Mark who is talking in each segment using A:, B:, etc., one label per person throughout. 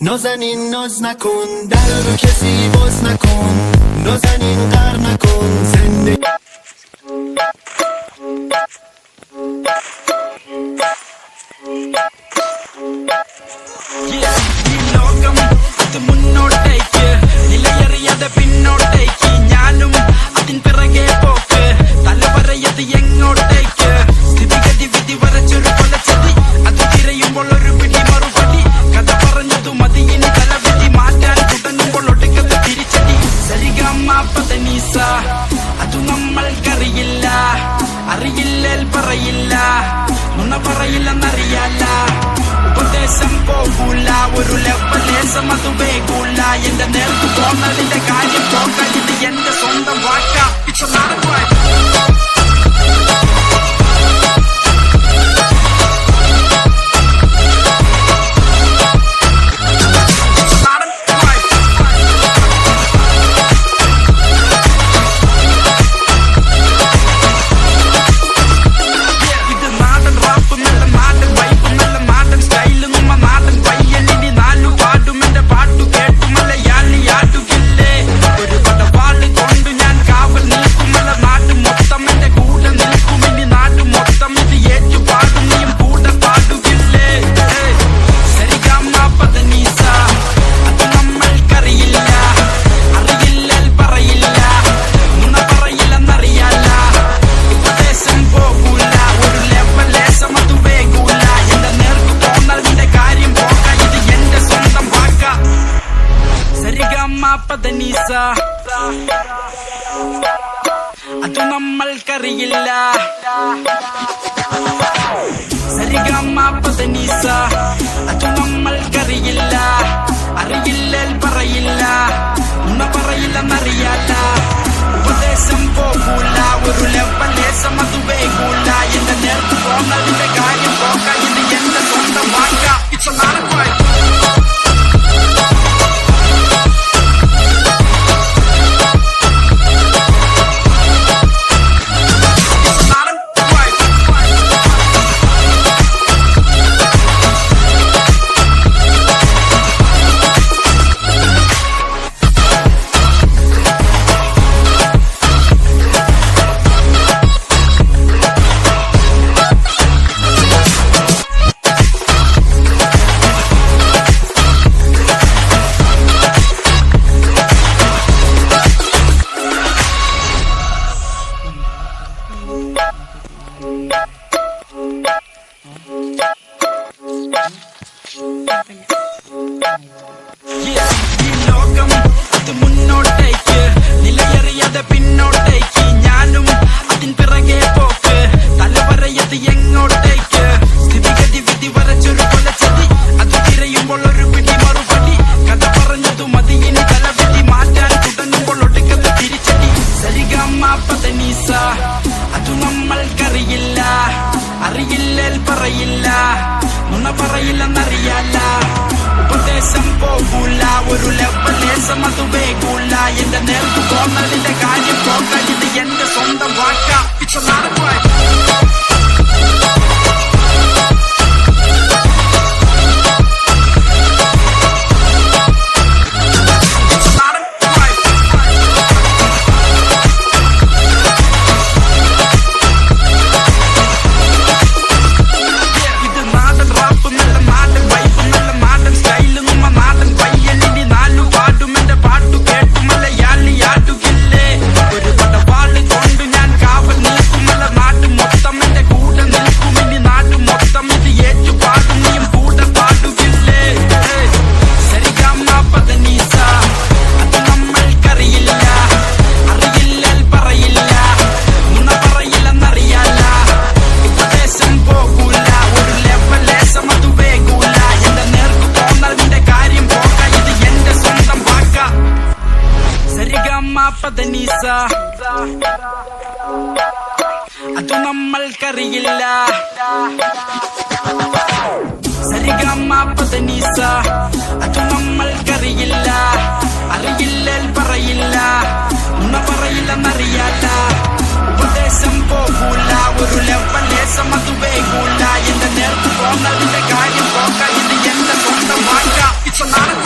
A: نازنین ناز نکن در رو کسی باز نکن نازنین قر نکن زندگی
B: ഈ ലോകം അത് മുന്നോട്ടേക്ക് നിലയറിയാതെ പിന്നോട്ടേക്ക് ഞാനും അതിൻ പിറകെ പോക്ക് തലവരയത് എങ്ങോട്ടേക്ക് സ്ഥിതിഗതി വിധി വരച്ചൊരു കൊലച്ചതി അത് തിരയുമ്പോൾ ഒരു പിടി മറുപടി കഥ പറഞ്ഞതു മതി ഇനി തലവിധി മാറ്റാൻ തുടങ്ങുമ്പോൾ ഒടുക്കത്തെ തിരിച്ചടി സരിഗമ പദനീസ അതു നമ്മൾക്കറിയില്ല അറിയില്ലേൽ പറയില്ല നുണ പറയില്ലെന്നറിയാല ഉപദേശം പോകൂല ഒരു ലെവലേശം അത് വേകൂല എന്റെ നേർക്ക് പോന്നതിന്റെ കാര്യം പോകാൻ ഇത് എന്റെ സ്വന്തം വാക്ക ഇറ്റ്സ് എ നാടൻ വൈബ് പദനീസ അത് നമ്മൾക്കറിയില്ല സരിഗമ പദനീസ അത് നമ്മൾക്കറിയില്ല അറിയില്ലേൽ പറയില്ല നുണ പറയില്ലെന്നറിയാല ഉപദേശം പോകൂല ഒരു ലെവലേശം അത് വേകൂല എന്റെ നേർക്ക് പോന്നതിന്റെ കാര്യം പോകാൻ ഇത് എന്റെ സ്വന്തം വാക്ക ഇറ്റ്സ് എ നാടൻ വൈബ് ഈ ലോകം അത് മുന്നോട്ടേക്ക് നിലയറിയാതെ പിന്നോട്ടേക്ക് ഞാനും അതിൻ പിറകെ പോക്ക് തലവരയത് എങ്ങോട്ടേക്ക് സ്ഥിതിഗതി വിധി വരച്ചൊരു കൊലച്ചതി അത് തിരയുമ്പോൾ ഒരു പിടി മറുപടി കഥ പറഞ്ഞതു മതി ഇനി തലവിധി മാറ്റാൻ തുടങ്ങുമ്പോൾ ഒടുക്കത്തെ തിരിച്ചടി സരിഗമ പദനീസ അതു നമ്മൾക്കറിയില്ല അറിയില്ലേൽ പറയില്ല നുണ പറയില്ലെന്നറിയാല ഉപദേശം പോകൂല ഒരു ലെവലേശം അത് വേകൂല എന്റെ നേർക്ക് പോന്നതിന്റെ കാര്യം പോകാൻ ഇത് എന്റെ സ്വന്തം വാക്ക ഇറ്റ്സ് എ നാടൻ വൈബ് പദനീസ അത് നമ്മൾക്കറിയില്ല സരിഗമ പദനീസ അത് നമ്മൾക്കറിയില്ല അറിയില്ലേൽ പറയില്ല നുണ പറയില്ലെന്നറിയാല ഉപദേശം പോകൂല ഒരു ലെവലേശം അത് വേകൂല എന്റെ നേർക്ക് പോന്നതിന്റെ കാര്യം പോക്ക ഇത് എന്റെ സ്വന്തം വാക്ക ഇറ്റ്സ് എ നാടൻ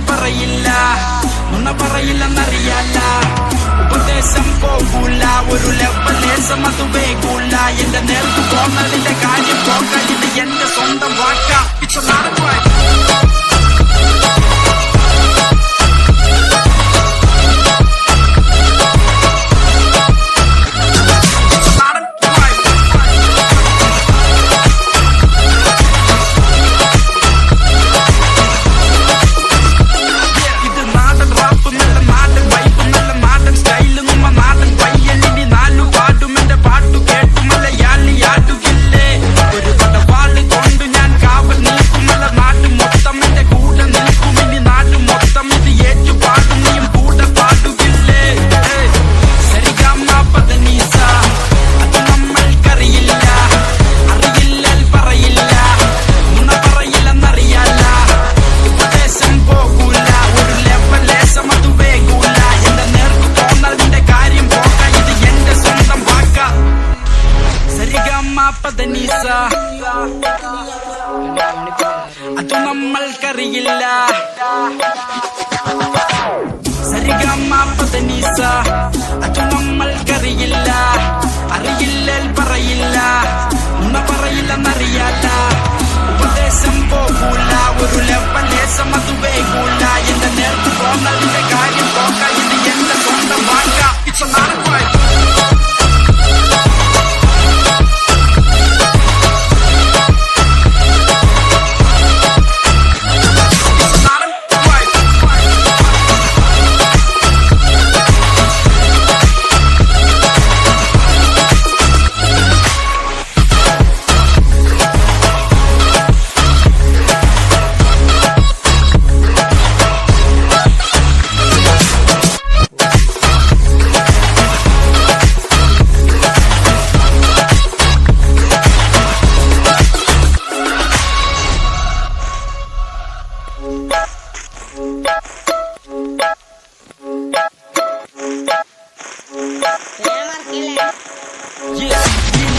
B: പറയില്ല നുണ പറയില്ലെന്നറിയാല ഉപദേശം പോകൂല ഒരു ലെവലേശം അത് വേകൂല എന്റെ നേർക്ക് പോന്നതിന്റെ കാര്യം പോക്ക ഇത് എന്റെ സ്വന്തം വാക്ക ഇറ്റ്സ് എ നാടൻ അത് നമ്മൾക്കറിയില്ല സരിഗമ പദനിസ അത് നമ്മൾക്കറിയില്ല അറിയില്ലേൽ പറയില്ല നുണ പറയില്ലെന്നറിയാല ഉപദേശം പോകൂല ഒരു ലെവലേശം അത് വേകൂല എന്റെ നേർക്ക് പോന്നതിന്റെ കാര്യം പോക്ക ഇത് എന്റെ സ്വന്തം വാക്ക ഇറ്റ്സ് എ നാടൻ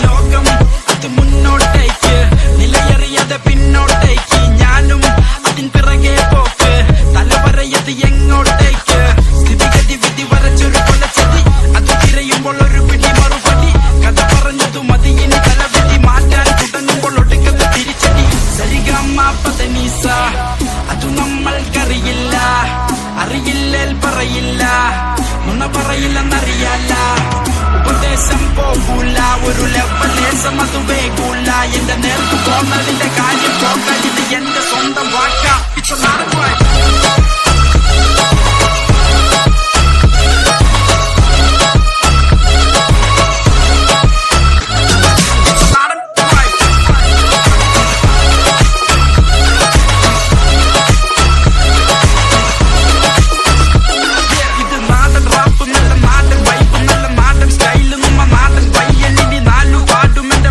B: ലോകം അത് മുന്നോട്ടേക്ക് നിലയറിയാതെ പിന്നോട്ടേക്ക് ഞാനും അതിൻ പിറകെ പോക്ക് തലവരയത് എങ്ങോട്ടേക്ക് സ്ഥിതിഗതി വിധി വരച്ചൊരു കൊലച്ചതി അത് തിരയുമ്പോൾ ഒരു പിടി മറുപടി കഥ പറഞ്ഞതു മതി ഇനി തലവിധി മാറ്റാൻ തുടങ്ങുമ്പോൾ ഒടുക്കത്ത് തിരിച്ചടി സരിഗമ പദനിസ അത് നമ്മൾക്കറിയില്ല അറിയില്ലേൽ പറയില്ല നുണ പറയില്ലെന്നറിയാല ഉപദേശം പോകൂല ഒരു ലെവലേശം അത് വേകൂല എന്റെ നേർക്ക് പോന്നതിന്റെ കാര്യം പോക്ക ഇത് എന്റെ സ്വന്തം വാക്ക ഇറ്റ്സ് എ നാടൻ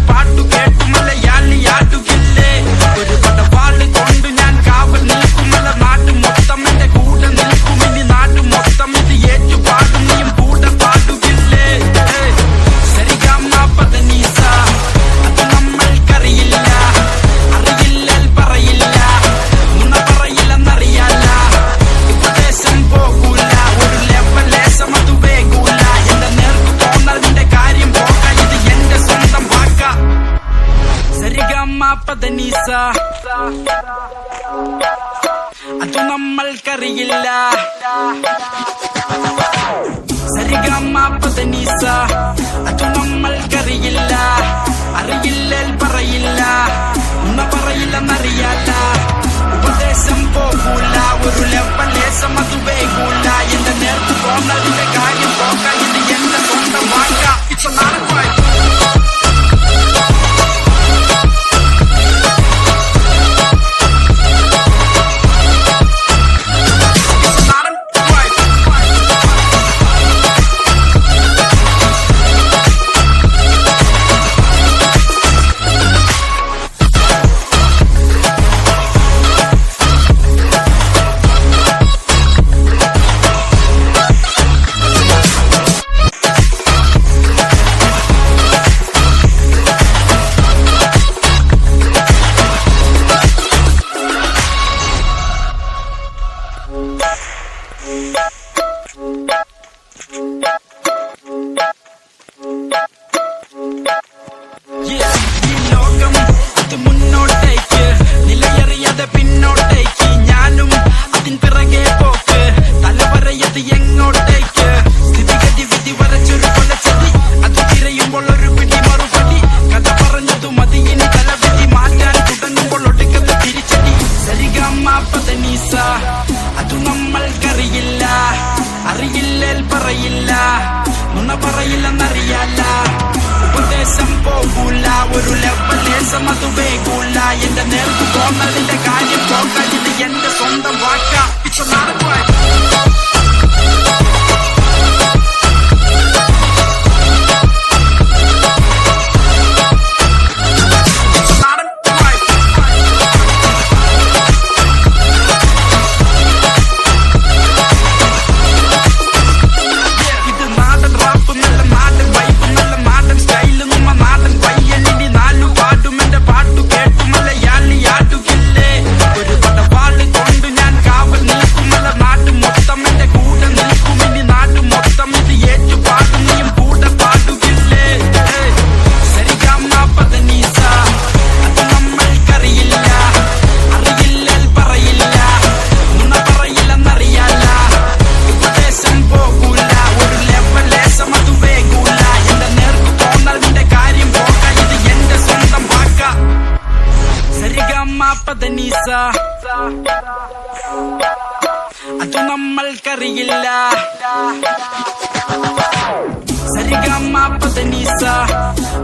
B: പാട്ട് കേട്ടുമല്ല യാലി ആട്ടുകില്ലേ ഒരു പടവാള് കൊണ്ട് ഞാൻ കാവൽ നിൽക്കുമല്ല നാട്ടും നമ്മൾക്കറിയില്ല സരിഗമപദനിസ അത് നമ്മൾക്കറിയില്ല അറിയില്ലേൽ പറയില്ല ഉമ്മ പറയില്ലെന്നറിയാല ഉപദേശം പോകൂല ഒരു ലെവലേശം അത് വേകൂല എന്റെ നേർക്ക് പോന്നതിന്റെ കാര്യം പോക്ക ഇത് എന്റെ സ്വന്തം വാക്ക ഇറ്റ്സ് എ നാടൻ ഫൈറ്റ് അത് നമ്മൾക്കറിയില്ല അറിയില്ലേൽ പറയില്ല നുണ പറയില്ലെന്നറിയാല ഉപദേശം പോകൂല ഒരു ലെവലേശം അത് വേകൂല എന്റെ നേർക്ക് പോന്നതിന്റെ കാര്യം പോക്ക ഇത് എന്റെ സ്വന്തം വാക്ക ഇറ്റ്സ് എ നാടൻ ഫൈറ്റ് പദനിസ അത് നമ്മൾക്കറിയില്ല സരിഗമപദനിസ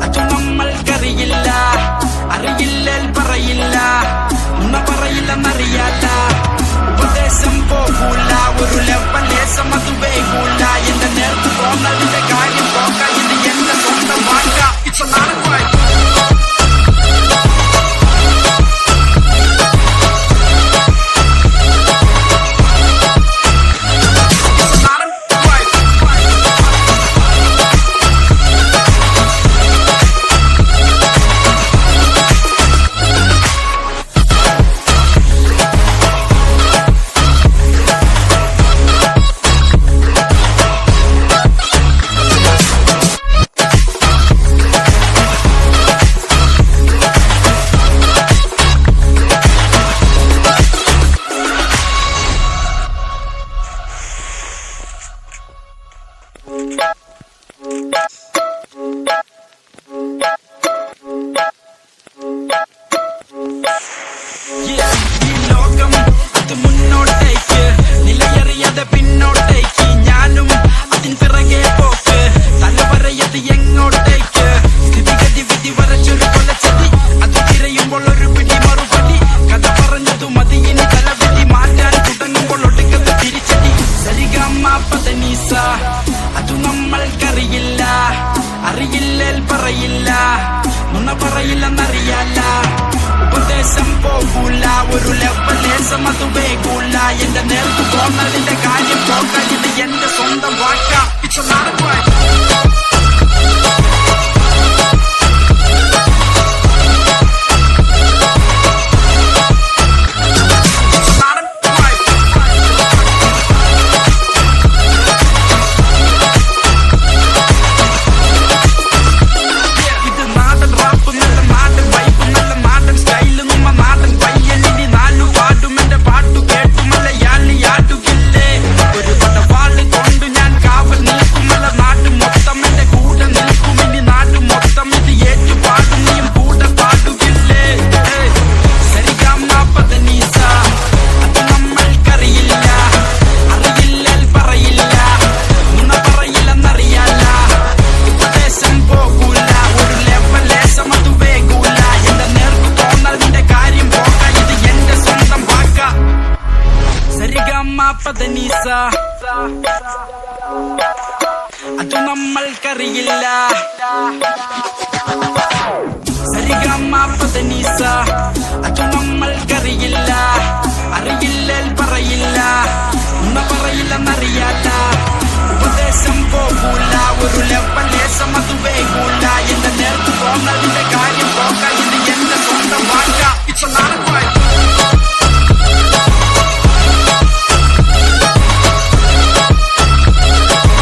B: അത് നമ്മൾക്കറിയില്ല അറിയില്ലേൽ പറയില്ല നുണ പറയില്ലെന്നറിയാല ഉപദേശം പോകൂല ഒരു ലെവലേശം അത് വേകൂല എന്റെ നേർക്ക് പോന്നതിന്റെ കാര്യം പോക്ക ഇത് എന്റെ സ്വന്തം വാക്ക ഇറ്റ്സ് എ നാടൻ ഫൈറ്റ് മുന്നോട്ടേക്ക് നിലയറിയാതെ പിന്നോട്ടേക്ക് ഞാനും അതിൻ പിറകെ പോക്ക് തലവരയത് എങ്ങോട്ടേക്ക് സ്ഥിതിഗതി വിധി വരച്ചൊരു കൊലച്ചതി അത് തിരയുമ്പോൾ ഒരു പിടി മറുപടി കഥ പറഞ്ഞതു മതി ഇനി തലവിധി മാറ്റാൻ തുടങ്ങുമ്പോൾ ഒടുക്കത്ത് തിരിച്ചടി സരിഗമപദനിസ അത് നമ്മൾക്കറിയില്ല അറിയില്ലേൽ പറയില്ല നുണ പറയില്ലെന്നറിയാല ഉപദേശം പോകൂല ഒരു ലെവലേശം അത് വേകൂല എന്റെ നേർക്ക് പോന്നതിന്റെ കാര്യം പോക്ക ഇത് എന്റെ സ്വന്തം വാക്ക ഇറ്റ്സ് എ നാടൻ ഫൈറ്റ് യാലി പദനീസ അത് നമ്മൾക്കറിയില്ല സരിഗമ പദനീസ അത് നമ്മൾക്കറിയില്ല അറിയില്ലേൽ പറയില്ല ഉമ്മ പറയില്ലെന്നറിയാത്ത ഉപദേശം പോകൂല ഒരു